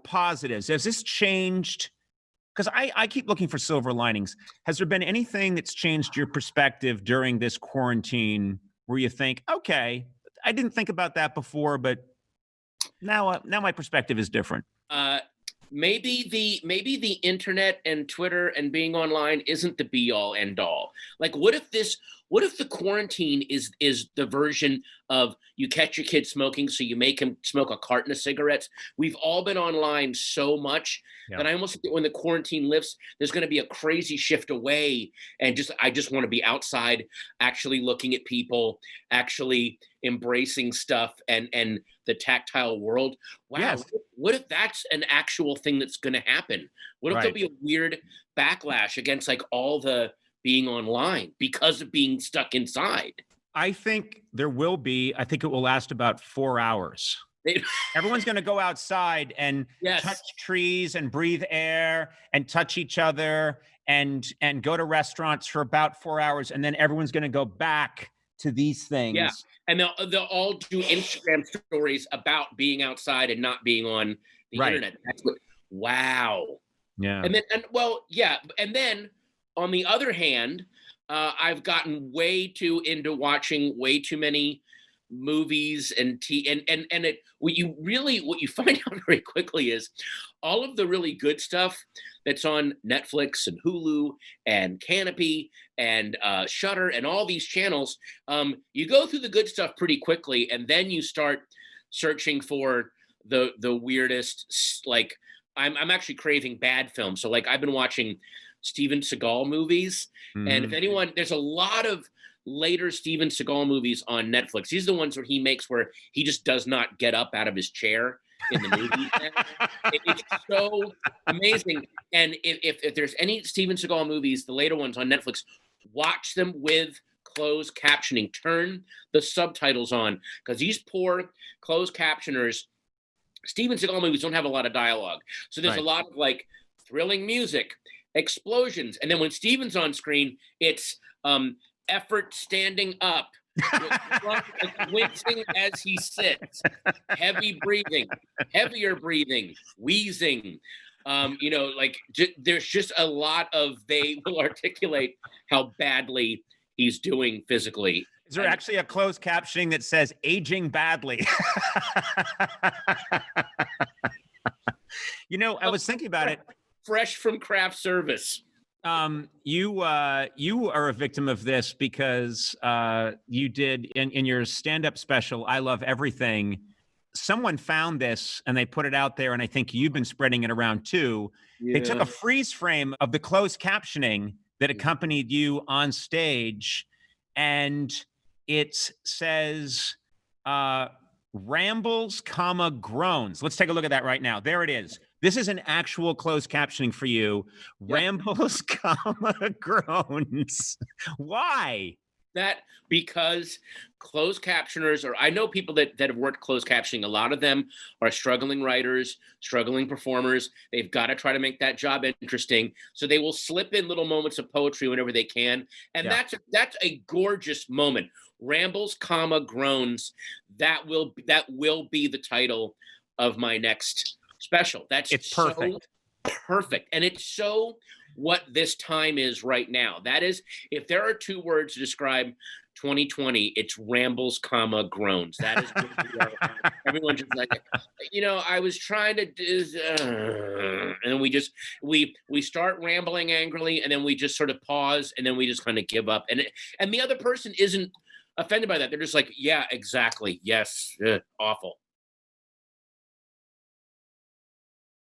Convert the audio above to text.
positives? Has this changed? Because I keep looking for silver linings. Has there been anything that's changed your perspective during this quarantine where you think, okay, I didn't think about that before, but now my perspective is different? Maybe the internet and Twitter and being online isn't the be all end all. Like, what if the quarantine is the version of you catch your kid smoking, so you make him smoke a carton of cigarettes? We've all been online so much that I almost think when the quarantine lifts, there's going to be a crazy shift away. And I just want to be outside, actually looking at people, actually embracing stuff and the tactile world. Wow. Yes. What if that's an actual thing that's going to happen? What if there'll be a weird backlash against like all the being online because of being stuck inside? I think there will be. I think it will last about 4 hours. Everyone's going to go outside and touch trees and breathe air and touch each other and go to restaurants for about 4 hours. And then everyone's going to go back to these things. Yeah. And they'll all do Instagram stories about being outside and not being on the internet. That's wow. Yeah. And then on the other hand, I've gotten way too into watching way too many movies and what you find out very quickly is all of the really good stuff that's on Netflix and Hulu and Canopy and Shudder and all these channels. You go through the good stuff pretty quickly, and then you start searching for the weirdest. Like I'm actually craving bad films. So like I've been watching Steven Seagal movies, and if anyone, there's a lot of later Steven Seagal movies on Netflix. These are the ones where he just does not get up out of his chair in the movie. It's so amazing. And if there's any Steven Seagal movies, the later ones on Netflix, watch them with closed captioning. Turn the subtitles on, because these poor closed captioners, Steven Seagal movies don't have a lot of dialogue. So there's a lot of like thrilling music, explosions. And then when Steven's on screen, it's effort standing up, wincing as he sits, heavy breathing, heavier breathing, wheezing. There's just a lot of, they will articulate how badly he's doing physically. Is there actually a closed captioning that says aging badly? I was thinking about it. Fresh from craft service. You are a victim of this because you did in your stand-up special, I Love Everything. Someone found this and they put it out there, and I think you've been spreading it around too. Yeah. They took a freeze frame of the closed captioning that accompanied you on stage, and it says Rambles, Groans. Let's take a look at that right now. There it is. This is an actual closed captioning for you. Yep. Rambles, Groans. Why? Because closed captioners, or I know people that have worked closed captioning, a lot of them are struggling writers, struggling performers. They've got to try to make that job interesting. So they will slip in little moments of poetry whenever they can. And that's a gorgeous moment. Rambles, Groans. That will be the title of my next special. It's perfect. So perfect. And it's so what this time is right now. That is, if there are two words to describe 2020, it's Rambles, Groans. That is what everyone's just like, I was trying to do, and we start rambling angrily, and then we just sort of pause, and then we just kind of give up. And the other person isn't offended by that. They're just like, yeah, exactly. Yes. Awful.